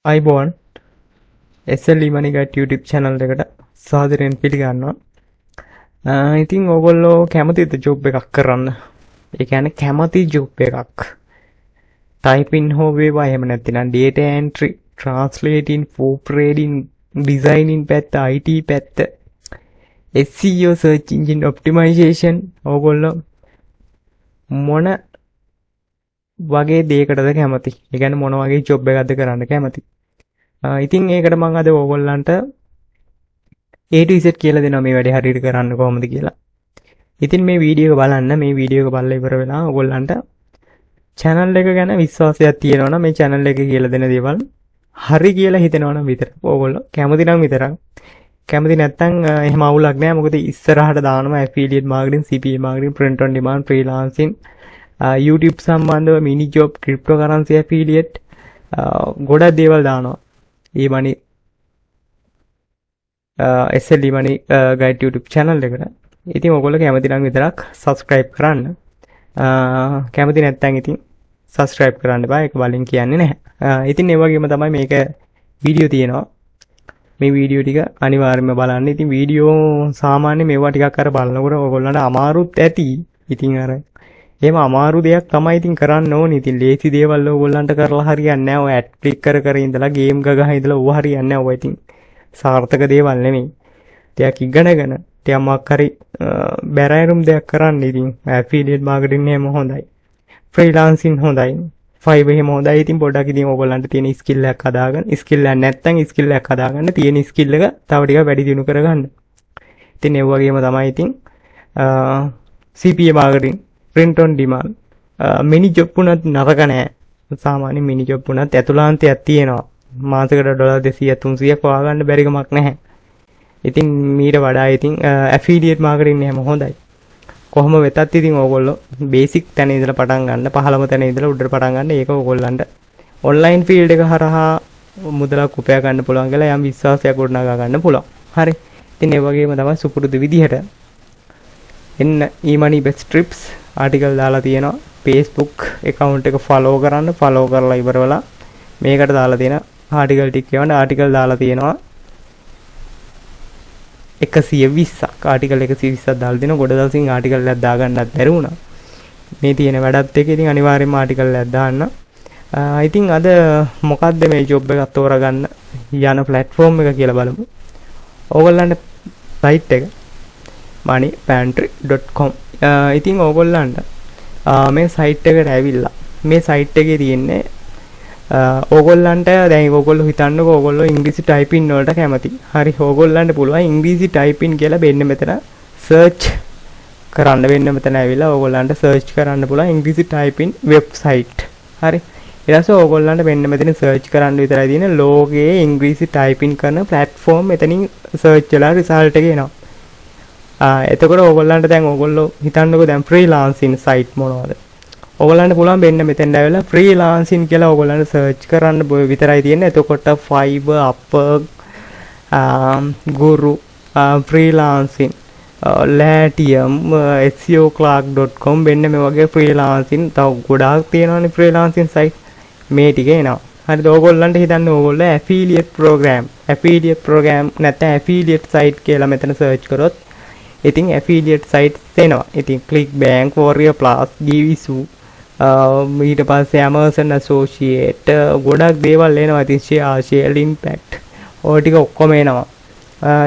අයිබෝන් SLE Money Guide YouTube channel එකට සාදරයෙන් පිළිගන්නවා. ඉතින් ඕගොල්ලෝ කැමතිද ජොබ් එකක් කරන්න? ඒ කියන්නේ කැමති ජොබ් එකක්. typing හෝ වේවා එහෙම නැත්නම් data entry, translating, proofreading, designing පැත්ත, IT පැත්ත, SEO search engine optimization ඕගොල්ලෝ මොන වගේ දෙයකටද කැමති? ඒ කියන්නේ මොන වගේ ජොබ් එකක්ද කරන්න කැමති? ඉතින් ඒකට මම අද ඕගොල්ලන්ට A to Z කියලා දෙනවා මේ වැඩේ හරියට කරන්න කොහොමද කියලා. ඉතින් මේ වීඩියෝ එක බලන්න. මේ වීඩියෝ එක බලලා ඉවර වෙලා ඕගොල්ලන්ට channel එක ගැන විශ්වාසයක් තියෙනවා නම් මේ channel එකේ කියලා දෙන දේවල් හරි කියලා හිතෙනවා නම් විතර. ඕගොල්ලෝ කැමති නම් විතරක්. කැමති නැත්නම් එහෙම අවුලක් නෑ. මොකද ඉස්සරහට දානවා affiliate marketing, CPA marketing, print on demand, freelancing, YouTube සම්බන්ධව mini job, cryptocurrency affiliate ගොඩක් දේවල් දානවා. ඒ money SLE Money Guide YouTube channel එකට. ඉතින් ඔයගොල්ලෝ කැමති නම් විතරක් subscribe කරන්න. කැමති නැත්නම් ඉතින් subscribe කරන්න බෑ. ඒක බලෙන් කියන්නේ නැහැ. ඉතින් ඒ වගේම තමයි මේක වීඩියෝ තියෙනවා. මේ වීඩියෝ ටික අනිවාර්යයෙන්ම බලන්න. ඉතින් වීඩියෝ සාමාන්‍ය මේවා ටිකක් අර බලනකොට ඔයගොල්ලන්ට අමාරුත් ඇති. ඉතින් අර එහෙම අමාරු දෙයක් තමයි ඉතින් කරන්න ඕනේ. ඉතින් ලේසි දේවල් ඕගොල්ලන්ට කරලා හරියන්නේ නැහැ. ඔය ඇඩ් ක්ලික් කර ඉඳලා ගේම් ගගහ ඉඳලා ඌව හරියන්නේ නැහැ. ඔය ඉතින් සාර්ථක දේවල් නෙමෙයි. ටිකක් ඉගෙනගෙන ටිකක් මොකක් හරි බැරෑරුම් දෙයක් කරන්න. ඉතින් affiliate marketing එහෙම හොඳයි. freelancing හොඳයි. Fiverr එහෙම හොඳයි. ඉතින් පොඩ්ඩක් ඉතින් ඕගොල්ලන්ට තියෙන skill එකක් හදාගන්න. skill එකක් නැත්නම් skill එකක් හදාගන්න. තියෙන skill එක තව ටිකක් වැඩි දියුණු කරගන්න. ඉතින් ඒ වගේම තමයි ඉතින් CPA marketing, print on demand, mini job උනත් නරක නෑ. සාමාන්‍ය mini job උනත් ඇතුළාන්තයක් තියෙනවා. මාසෙකට $200 300ක් වහගන්න බැරි කමක් නැහැ. ඉතින් මීට වඩා ඉතින් affiliate marketing එහෙම හොඳයි. කොහොම වෙතත් ඉතින් ඕගොල්ලෝ basic තැන ඉඳලා පටන් ගන්න, පහළම තැන ඉඳලා උඩට පටන් ගන්න. ඒක ඕගොල්ලන්ට online field එක හරහා මුදලක් උපයා ගන්න පුළුවන් කියලා යම් විශ්වාසයක් ගොඩනගා ගන්න පුළුවන්. හරි. ඉතින් ඒ වගේම තමයි සුපුරුදු විදිහට එන්න e-money best trips ආටිකල් දාලා තියෙනවා. Facebook account එක follow කරන්න. follow කරලා ඉවර වෙලා මේකට දාලා තියෙන ආටිකල් ටික කියවන්න. ආටිකල් දාලා තියෙනවා 120ක්. ආටිකල් 120ක් දාලා දෙනවා. ගොඩ දවසින් ආටිකල් එකක් දාගන්නත් බැරි වුණා. මේ තියෙන වැඩත් එක්ක ඉතින් අනිවාර්යයෙන්ම ආටිකල් එකක් දාන්න. ඉතින් අද මොකද්ද මේ ජොබ් එකක් තෝරගන්න යන platform එක කියලා බලමු. ඕගොල්ලන්ට site එක MoneyPantry.com. ඉතින් ඕගොල්ලන්ට මේ site එකට ඇවිල්ලා මේ site එකේ තියෙන්නේ ඕගොල්ලන්ට දැන් ඕගොල්ලෝ හිතන්නකෝ ඕගොල්ලෝ ඉංග්‍රීසි ටයිපින් වලට කැමති. හරි. ඕගොල්ලන්ට පුළුවන් ඉංග්‍රීසි ටයිපින් කියලා මෙන්න මෙතන සර්ච් කරන්න. වෙන්න මෙතන ඇවිල්ලා ඕගොල්ලන්ට සර්ච් කරන්න පුළුවන් ඉංග්‍රීසි ටයිපින් වෙබ්සයිට්. හරි. ඊට පස්සේ ඕගොල්ලන්ට මෙන්න මෙතන සර්ච් කරන්න විතරයි තියෙන්නේ. ලෝකයේ ඉංග්‍රීසි ටයිපින් කරන platform මෙතනින් සර්ච් වෙලා රිසල්ට් එක එනවා. එතකොට ඕගොල්ලන්ට දැන් ඕගොල්ලෝ හිතන්නකෝ දැන් freelancing site මොනවද? ඕගොල්ලන්ට පුළුවන් මෙන්න මෙතෙන් ඇවිල්ලා freelancing කියලා ඕගොල්ලන්ට search කරන්න විතරයි තියෙන්නේ. එතකොට Fiverr, Upwork, Guru, freelancing, Latium, SEOclark.com මෙන්න මේ වගේ freelancing තව ගොඩාක් තියෙනවානේ freelancing site. මේ ටික එනවා. හරිද? ඕගොල්ලන්ට හිතන්න ඕගොල්ලෝ affiliate program නැත්නම් affiliate site කියලා මෙතන search කරොත් ඉතින් affiliate sites එනවා. ඉතින් Clickbank, Warrior Plus, Givisu, ඊට පස්සේ Amazon Associate ගොඩක් දේවල් එනවා. ඉතින් Share Impact ඔය ටික ඔක්කොම එනවා.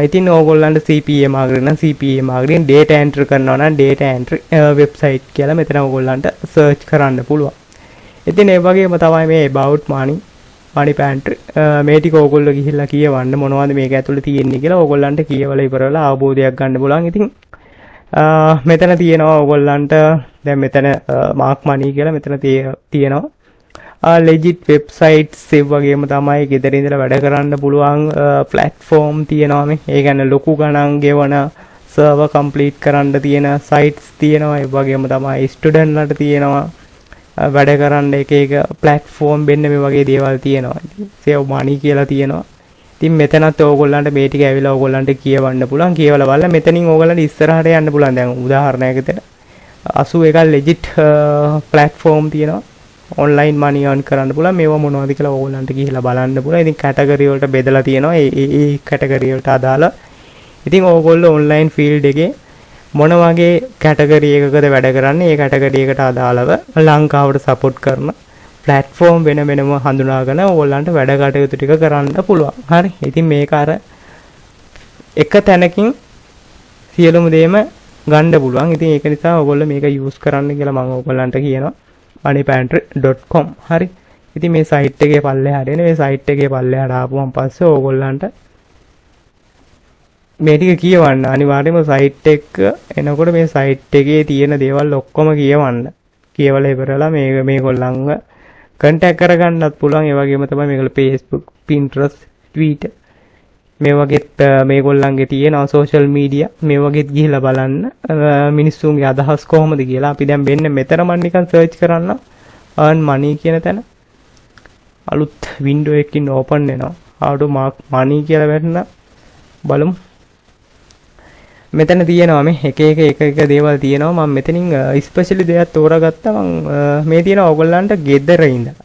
ඉතින් ඕගොල්ලන්ට CPA marketing නම් CPA marketing, data entry කරනවා නම් data entry website කියලා මෙතන ඕගොල්ලන්ට search කරන්න පුළුවන්. ඉතින් ඒ වගේම තමයි මේ about MoneyPantry මේ ටික ඕගොල්ලෝ ගිහිල්ලා කියවන්න මොනවද මේක ඇතුලේ තියෙන්නේ කියලා ඕගොල්ලන්ට කියවලා ඉවරලා අවබෝධයක් ගන්න පුළුවන්. ඉතින් මෙතන තියෙනවා ඕගොල්ලන්ට දැන් මෙතන mark money කියලා මෙතන තියෙනවා legit websites ඒ වගේම තමයි ගෙදර ඉඳලා වැඩ කරන්න පුළුවන් platform තියෙනවා මේ. ඒ කියන්නේ ලොකු ගණන් ගෙවන server complete කරන්න තියෙන sites තියෙනවා. ඒ වගේම තමයි student ලට තියෙනවා වැඩ කරන්න එක platform වෙන්න මේ වගේ දේවල් තියෙනවා. save money කියලා තියෙනවා. ඉතින් මෙතනත් ඕගොල්ලන්ට මේ ටික ඇවිල්ලා ඕගොල්ලන්ට කියවන්න පුළුවන්. කියවලා බලලා මෙතනින් ඕගොල්ලන්ට ඉස්සරහට යන්න පුළුවන්. දැන් උදාහරණයකට 81 legit platform තියෙනවා. ඔන්ලයින් මනි earn කරන්න පුළුවන්. මේවා මොනවද කියලා ඕගොල්ලන්ට ගිහිල්ලා බලන්න පුළුවන්. ඉතින් කැටගරි වලට බෙදලා තියෙනවා. ඒ කැටගරි වලට අදාළ. ඉතින් ඕගොල්ලෝ ඔන්ලයින් ෆීල්ඩ් එකේ මොන වගේ කැටගරි එකකද වැඩ කරන්නේ? ඒ කැටගරි එකට අදාළව ලංකාවට සපෝට් කරන platform වෙන වෙනම හඳුනාගෙන ඕගොල්ලන්ට වැඩ කටයුතු ටික කරන්න පුළුවන්. හරි. ඉතින් මේක අර එක තැනකින් සියලුම දේම ගන්න පුළුවන්. ඉතින් ඒක නිසා ඔයගොල්ලෝ මේක යූස් කරන්න කියලා මම ඔයගොල්ලන්ට කියනවා. moneypantry.com. හරි. ඉතින් මේ සයිට් එකේ පල්ලෙහාට එන මේ සයිට් එකේ පල්ලෙහාට ආපුවම පස්සේ ඔයගොල්ලන්ට මේ ටික කියවන්න. අනිවාර්යයෙන්ම සයිට් එක එනකොට මේ සයිට් එකේ තියෙන දේවල් ඔක්කොම කියවන්න. කියවලා ඉවරලා මේගොල්ලන්ව කන්ටැක්ට් කරගන්නත් පුළුවන්. ඒ වගේම තමයි මේගොල්ලෝ Facebook, Pinterest, Twitter මේ වගේත් මේගොල්ලන්ගේ තියෙන සෝෂල් මීඩියා මේ වගේත් ගිහිල්ලා බලන්න මිනිස්සුන්ගේ අදහස් කොහොමද කියලා. අපි දැන් මෙන්න මෙතන මම නිකන් සර්ච් කරන්න earn money කියන තැන අලුත් වින්ඩෝ එකකින් ඕපන් වෙනවා. how to mark money කියලා වැටෙන බලමු. මෙතන තියෙනවා මේ එක දේවල් තියෙනවා. මම මෙතනින් ස්පෙෂලි දෙයක් තෝරාගත්තා. මම මේ තියෙන ඕගොල්ලන්ට ගෙදර ඉඳලා.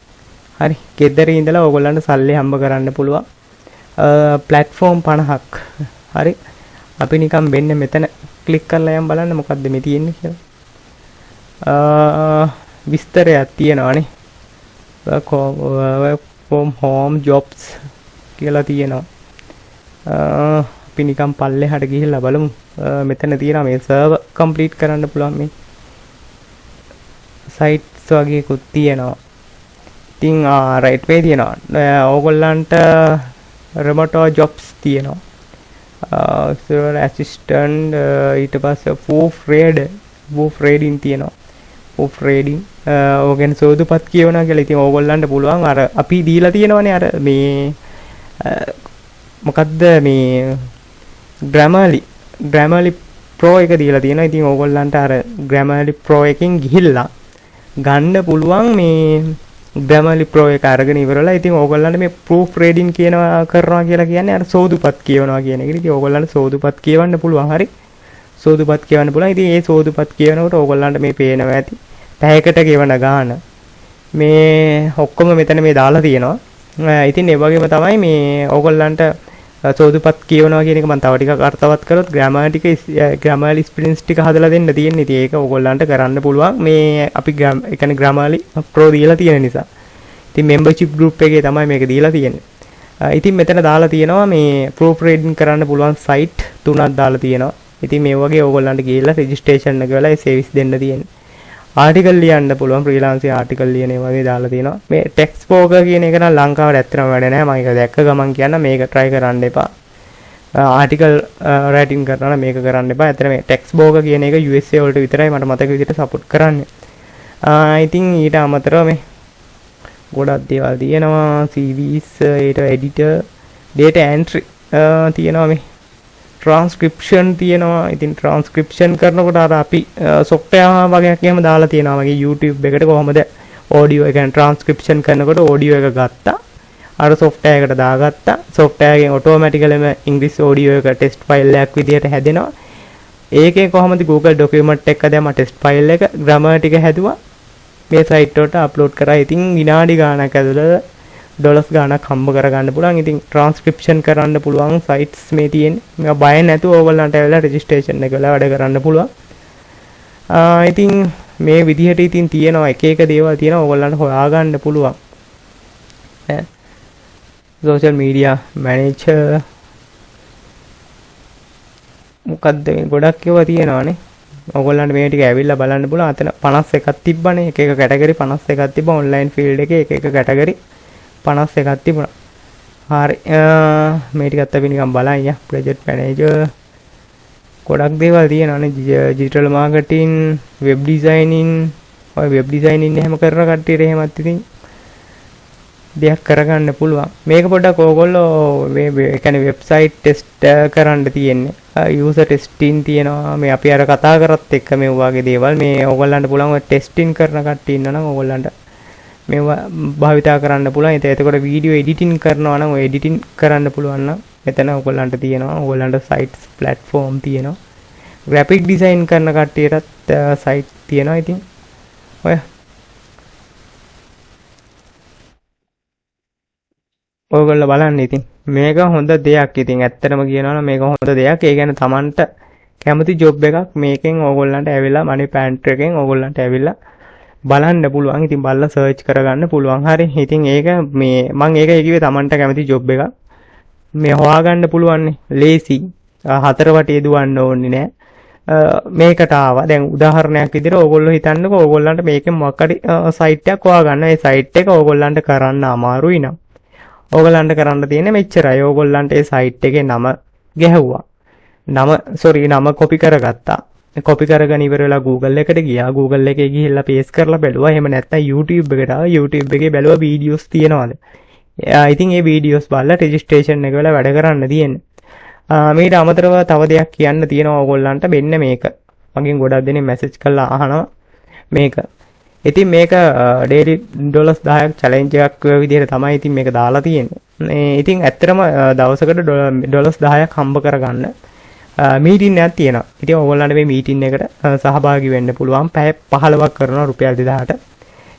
හරි. ගෙදර ඉඳලා ඕගොල්ලන්ට සල්ලි හම්බ කරන්න පුළුවන්. platform 50ක්. හරි. අපි නිකන් මෙන්න මෙතන ක්ලික් කරලා යම් බලන්න මොකද්ද මේ තියෙන්නේ කියලා. විස්තරයක් තියෙනවානේ. work from home jobs කියලා තියෙනවා. අපි නිකන් පල්ලෙහාට ගිහිල්ලා බලමු. මෙතන තියෙනවා මේ සර්වර් කම්ප්ලීට් කරන්න පුළුවන් මේ සයිට්ස් වගේකුත් තියෙනවා. ඉතින් රයිට් වේ තියෙනවා. ඕගොල්ලන්ට remote jobs තියෙනවා. server assistant ඊට පස්සේ proofreading තියෙනවා. proofreading ඕගෙන් සෝදුපත් කියවනවා කියලා. ඉතින් ඕගොල්ලන්ට පුළුවන් අර අපි දීලා තියෙනවනේ අර මේ මොකද්ද මේ Grammarly Pro එක දීලා තියෙනවා. ඉතින් ඕගොල්ලන්ට අර Grammarly Pro එකෙන් ගිහිල්ලා ගන්න පුළුවන් මේ Grammarly Pro එක අරගෙන ඉවරලා. ඉතින් ඕගොල්ලන්ට මේ proofreading කියනවා කරනවා කියලා කියන්නේ අර සෝදුපත් කියවනවා කියන එක. ඉතින් ඕගොල්ලන්ට සෝදුපත් කියවන්න පුළුවන්. හරි. සෝදුපත් කියවන්න පුළුවන්. ඉතින් ඒ සෝදුපත් කියවනකොට ඕගොල්ලන්ට මේ පේනවා ඇති. පැයකට කියවන ගාන මේ ඔක්කොම මෙතන මේ දාලා තියෙනවා. ඉතින් ඒ වගේම තමයි මේ ඕගොල්ලන්ට සෝදුපත් කියවනවා කියන එක මම තව ටිකක් අර්ථවත් කරොත් Grammarly ස්පෙලින්ස් ටික හදලා දෙන්න තියෙන්නේ. ඉතින් ඒක ඕගොල්ලන්ට කරන්න පුළුවන්. මේ අපි ඒ කියන්නේ Grammarly Pro දීලා තියෙන නිසා. ඉතින් membership group එකේ තමයි මේක දීලා තියෙන්නේ. ඉතින් මෙතන දාලා තියෙනවා මේ proofreading කරන්න පුළුවන් site 3ක් දාලා තියෙනවා. ඉතින් මේ වගේ ඕගොල්ලන්ට ගිහිල්ලා registration එක වෙලා ඒ service දෙන්න තියෙන්නේ. ආටිකල් ලියන්න පුළුවන්. ෆ්‍රීලාන්සින් ආටිකල් ලියන ඒ වගේ දාලා තියෙනවා. මේ ටෙක්ස්ට් බෝගර් කියන එක නම් ලංකාවට ඇත්තටම වැඩ නැහැ. මම ඒක දැක්ක ගමන් කියන්න මේක try කරන්න එපා. ආටිකල් රයිටින් කරනවා නම් මේක කරන්න එපා. ඇත්තට මේ ටෙක්ස්ට් බෝගර් කියන එක USA වලට විතරයි මට මතක විදිහට සපෝට් කරන්නේ. ඉතින් ඊට අමතරව මේ ගොඩක් දේවල් තියෙනවා. CVs ඊට editor data entry තියෙනවා මේ transcription තියෙනවා. ඉතින් transcription කරනකොට අර අපි software වගේක් එහෙම දාලා තියෙනවා. මගේ YouTube එකට කොහොමද audio එක transcription කරනකොට audio එක ගත්තා. අර software එකට දාගත්තා. software එකෙන් automatically English audio එක test file එකක් විදියට හැදෙනවා. ඒකේ කොහොමද Google document එක දැම්ම test file එක grammar ටික හැදුවා. මේ site වලට upload කරා. ඉතින් විනාඩි ගාණක් ඇතුළත ඩොලර්ස් ගාණක් හම්බ කරගන්න පුළුවන්. ඉතින් transcription කරන්න පුළුවන් sites මේ තියෙන්නේ. මේවා බය නැතුව ඕගොල්ලන්ට ඇවිල්ලා registration එක වෙලා වැඩ කරන්න පුළුවන්. ඉතින් මේ විදිහට ඉතින් තියෙනවා එක දේවල් තියෙනවා ඕගොල්ලන්ට හොයාගන්න පුළුවන්. social media manager මොකද්ද මේ ගොඩක් ඒවා තියෙනවානේ. ඕගොල්ලන්ට මේ ටික ඇවිල්ලා බලන්න පුළුවන්. අතන 51ක් තිබ්බනේ. එක කැටගරි 51ක් තිබ්බා. online field එකේ එක කැටගරි 51ක් තිබුණා. හරි. මේ ටිකත් අපි නිකන් බලන්න යා. project manager ගොඩක් දේවල් තියෙනවානේ. digital marketing, web designing. ඔය web designing එහෙම කරන කට්ටියට එහෙමත් ඉතින් දෙයක් කරගන්න පුළුවන්. මේක පොඩ්ඩක් ඕගොල්ලෝ මේ කියන්නේ වෙබ්සයිට් ටෙස්ට් කරන්න තියෙන්නේ. user testing තියෙනවා. මේ අපි අර කතා කරත් එක්ක මේ වගේ දේවල් මේ ඕගොල්ලන්ට පුළුවන් ඔය ටෙස්ටිං කරන කට්ටිය ඉන්නවනම් ඕගොල්ලන්ට මේවා භාවිතා කරන්න පුළුවන්. එතකොට වීඩියෝ එඩිටින් කරනවා නම් ඔය එඩිටින් කරන්න පුළුවන් නම් මෙතන ඕගොල්ලන්ට තියෙනවා. ඕගොල්ලන්ට sites platform තියෙනවා. graphic design කරන කට්ටියටත් site තියෙනවා. ඉතින් ඔය ඕගොල්ලෝ බලන්න ඉතින් මේක හොඳ දෙයක්. ඉතින් ඇත්තටම කියනවා නම් මේක හොඳ දෙයක්. ඒ කියන්නේ Tamanට කැමති ජොබ් එකක් මේකෙන් ඕගොල්ලන්ට ඇවිල්ලා මනි පැන්ට්‍රි එකෙන් ඕගොල්ලන්ට ඇවිල්ලා බලන්න පුළුවන්. ඉතින් බලලා සර්ච් කරගන්න පුළුවන්. හරි. ඉතින් ඒක මේ මම ඒක කිව්වේ Tamanට කැමති ජොබ් එකක් මේ හොයාගන්න පුළුවන් නේ. ලේසි. හතර වටේ දුවන්න ඕනේ නෑ. මේකට ආවා. දැන් උදාහරණයක් විදිහට ඕගොල්ලෝ හිතන්නකෝ ඕගොල්ලන්ට මේකෙන් මොකක් හරි සයිට් එකක් හොයාගන්න. ඒ සයිට් එක ඕගොල්ලන්ට කරන්න අමාරුයි නම් ඕගොල්ලන්ට කරන්න තියෙන්නේ මෙච්චරයි. ඕගොල්ලන්ට ඒ සයිට් එකේ නම ගැහුවා. නම කොපි කරගත්තා. කොපි කරගෙන ඉවර වෙලා Google එකට ගියා. Google එකේ ගිහිල්ලා පේස්ට් කරලා බැලුවා. එහෙම නැත්නම් YouTube එකට ආවා. YouTube එකේ බැලුවා වීඩියෝස් තියෙනවද. ඉතින් ඒ වීඩියෝස් බලලා රෙජිස්ට්‍රේෂන් එක වෙලා වැඩ කරන්න තියෙන්නේ. මේට අමතරව තව දෙයක් කියන්න තියෙනවා ඕගොල්ලන්ට. මෙන්න මේක. මගෙන් ගොඩක් දෙනෙක් මැසේජ් කරලා අහනවා මේක. ඉතින් මේක ඩේලි $10ක් චැලෙන්ජ් එකක් විදිහට තමයි ඉතින් මේක දාලා තියෙන්නේ. ඉතින් ඇත්තටම දවසකට $10ක් හම්බ කරගන්න මීටින් එකක් තියෙනවා. ඉතින් ඕගොල්ලන්ට මේ මීටින් එකට සහභාගී වෙන්න පුළුවන්. පැය 15ක් කරනවා රුපියල් 2000ට.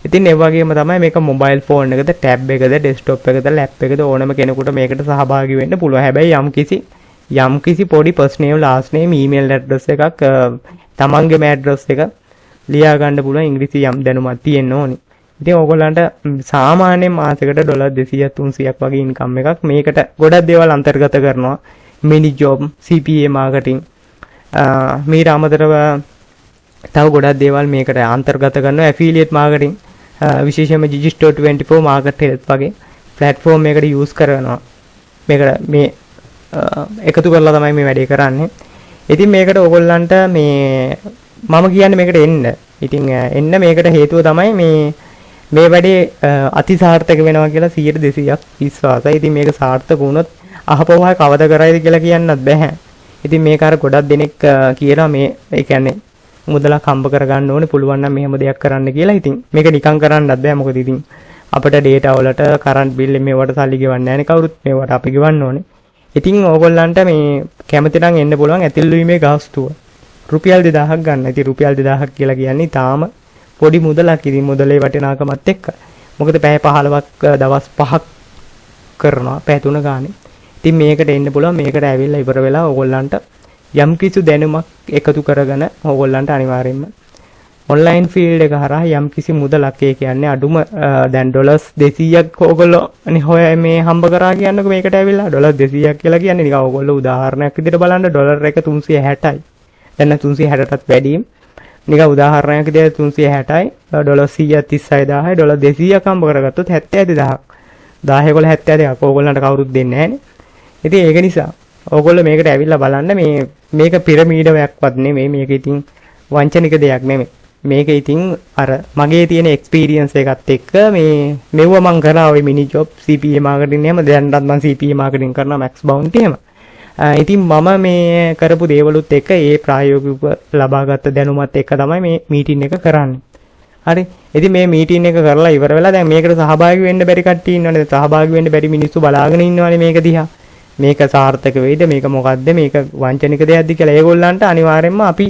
ඉතින් ඒ වගේම තමයි මේක මොබයිල් ෆෝන් එකද, ටැබ් එකද, ඩෙස්ක්ටොප් එකද, ලැප් එකද ඕනම කෙනෙකුට මේකට සහභාගී වෙන්න පුළුවන්. හැබැයි යම්කිසි පොඩි first name last name email address එකක් තමන්ගේම ඇඩ්‍රස් එක ලියා ගන්න පුළුවන්. ඉංග්‍රීසි යම් දැනුමක් තියෙන්න ඕනි. ඉතින් ඕගොල්ලන්ට සාමාන්‍යයෙන් මාසෙකට $200 300ක් වගේ ඉන්කම් එකක් මේකට ගොඩක් දේවල් අන්තර්ගත කරනවා. මිනි ජොබ්, CPA මාකටිං, මීට අමතරව තව ගොඩක් දේවල් මේකට අන්තර්ගත කරනවා. ඇෆිලියේට් මාකටිං, විශේෂයෙන්ම Digistore24 මාකට් හෙල්ප් වගේ platform එකකට යූස් කරනවා. මේකට මේ එකතු කරලා තමයි මේ වැඩේ කරන්නේ. ඉතින් මේකට ඕගොල්ලන්ට මම කියන්නේ මේකට එන්න. ඉතින් එන්න මේකට හේතුව තමයි මේ වැඩේ අතිසාර්ථක වෙනවා කියලා 100% විශ්වාසයි. ඉතින් මේක සාර්ථක වුණොත් අහපවහ කවද කරයිද කියලා කියන්නත් බෑ. ඉතින් මේක අර ගොඩක් දෙනෙක් කියනවා මේ ඒ කියන්නේ මුදලක් හම්බ කරගන්න ඕනේ පුළුවන් නම් මෙහෙම දෙයක් කරන්න කියලා. ඉතින් මේක නිකන් කරන්නත් බෑ. මොකද ඉතින් අපිට data වලට කරන්ට් බිල් මේවට සල්ලි ගෙවන්නේ නැහැ නේ කවුරුත්. මේවට අපි ගෙවන්න ඕනේ. ඉතින් ඕගොල්ලන්ට මේ කැමති නම් එන්න පුළුවන්. ඇතිල් වීමේ ගාස්තුව රුපියල් 2000ක් ගන්න. ඉතින් රුපියල් 2000ක් කියලා කියන්නේ තාම පොඩි මුදලක්. ඉතින් මුදලේ වටිනාකමත් එක්ක. මොකද පැය 15ක් දවස් 5ක් කරනවා පැය 3 ගානේ. ඉතින් මේකට එන්න පුළුවන්. මේකට ඇවිල්ලා ඉවර වෙලා ඕගොල්ලන්ට යම් කිසි දැනුමක් එකතු කරගෙන ඕගොල්ලන්ට අනිවාර්යයෙන්ම ඔන්ලයින් ෆීල්ඩ් එක හරහා යම් කිසි මුදලක් ඒ කියන්නේ අඩුම දැන් $200ක් ඕගොල්ලෝ අනේ හොය මේ හම්බ කරා කියන්නකො මේකට ඇවිල්ලා $200ක් කියලා කියන්නේ නිකන් ඕගොල්ලෝ උදාහරණයක් විදිහට බලන්න ඩොලර් එක 360යි. දැන් 360ටත් වැඩි. නිකන් උදාහරණයක් විදිහට 360යි $136,000යි $200ක් හම්බ කරගත්තොත් 70000ක්. 10 11 70000ක් ඕගොල්ලන්ට කවුරුත් දෙන්නේ නැහනේ. ඉතින් ඒක නිසා ඕගොල්ලෝ මේකට ඇවිල්ලා බලන්න මේක පිරමීඩයක්වත් නෙමෙයි. මේක ඉතින් වංචනික දෙයක් නෙමෙයි. මේක ඉතින් අර මගේ තියෙන එක්ස්පීරියන්ස් එකත් එක්ක මෙව්ව මං කරා ඔය මිනි ජොබ් CPA මාකටිං එහෙම දැන්වත් මං CPA මාකටිං කරනවා මැක්ස් බවුන්ටි එහෙම. ඉතින් මම මේ කරපු දේවලුත් එක්ක ඒ ප්‍රායෝගිකව ලබාගත් දැනුමත් එක්ක තමයි මේ මීටින් එක කරන්නේ. හරි. ඉතින් මේ මීටින් එක කරලා ඉවර වෙලා දැන් මේකට සහභාගී වෙන්න බැරි කට්ටිය ඉන්නවනේ. සහභාගී වෙන්න බැරි මිනිස්සු බලාගෙන ඉන්නවනේ මේක දිහා. මේක සාර්ථක වෙයිද? මේක මොකද්ද? මේක වංචනික දෙයක්ද කියලා ඒගොල්ලන්ට අනිවාර්යයෙන්ම අපි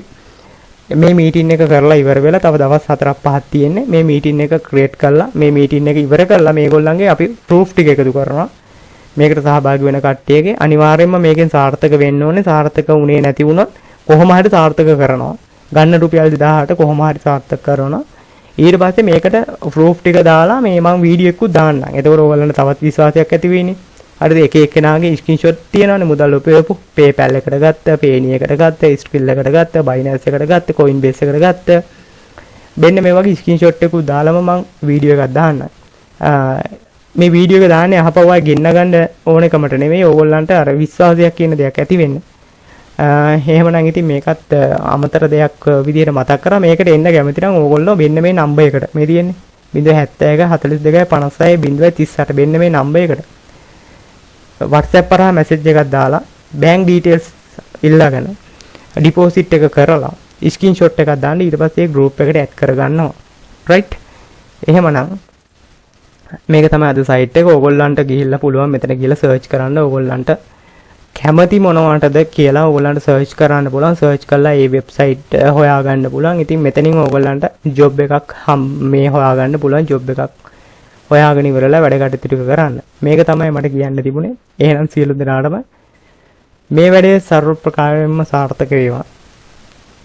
මේ මීටින් එක කරලා ඉවර වෙලා තව දවස් 4ක් 5ක් තියෙන්නේ. මේ මීටින් එක ක්‍රියේට් කරලා මේ මීටින් එක ඉවර කරලා මේගොල්ලන්ගේ අපි ප්‍රූෆ් ටික එකතු කරනවා. මේකට සහභාගී වෙන කට්ටියගේ අනිවාර්යයෙන්ම මේකෙන් සාර්ථක වෙන්න ඕනේ. සාර්ථක වුණේ නැති වුණොත් කොහොම හරි සාර්ථක කරනවා. ගන්න රුපියල් 2000ට කොහොම හරි සාර්ථක කරනවා. ඊට පස්සේ මේකට ප්‍රූෆ් ටික දාලා මේ මම වීඩියෝ එකකුත් දාන්නම්. එතකොට ඔයගොල්ලන්ට තවත් විශ්වාසයක් ඇති වෙන්නේ. හරිද? එක එක්කෙනාගේ ස්ක්‍රීන්ෂොට් තියෙනවානේ මුදල් උපයපු PayPal එකට ගත්ත, Payoneer එකට ගත්ත, Skrill එකට ගත්ත, Binance එකට ගත්ත, Coinbase එකට ගත්ත. මෙන්න මේ වගේ ස්ක්‍රීන්ෂොට් එකක් දාලම මම වීඩියෝ එකක් දාන්නම්. මේ වීඩියෝ එක දාන්නේ අහපවයි ගෙන්න ගන්න ඕනෙකමට නෙමෙයි ඕගොල්ලන්ට අර විශ්වාසයක් කියන දෙයක් ඇති වෙන්න. එහෙමනම් ඉතින් මේකත් අමතර දෙයක් විදිහට මතක් කරා. මේකට එන්න කැමති නම් ඕගොල්ලෝ මෙන්න මේ නම්බර් එකට මේ තියෙන්නේ 071 42 56 038 මෙන්න මේ නම්බර් එකට WhatsApp කරා මැසේජ් එකක් දාලා bank details ඉල්ලගෙන deposit එක කරලා screenshot එකක් දාන්න ඊට පස්සේ group එකට add කරගන්නවා. right? එහෙමනම් මේක තමයි අද site එක. ඕගොල්ලන්ට ගිහිල්ලා පුළුවන් මෙතන ගිහිල්ලා search කරන්න. ඕගොල්ලන්ට කැමති මොනවටද කියලා ඕගොල්ලන්ට search කරන්න පුළුවන්. search කරලා මේ website හොයාගන්න පුළුවන්. ඉතින් මෙතනින් ඕගොල්ලන්ට job එකක් මේ හොයාගන්න පුළුවන්. job එකක් හොයාගෙන ඉවරලා වැඩ කටයුතු ටික කරන්න. මේක තමයි මට කියන්න තිබුණේ. එහෙනම් සියලු දෙනාටම මේ වැඩේ සර්ව ප්‍රකාරයෙන්ම සාර්ථක වේවා.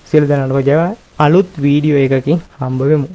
සියලු දෙනාටම ජය. අලුත් වීඩියෝ එකකින් හම්බ වෙමු.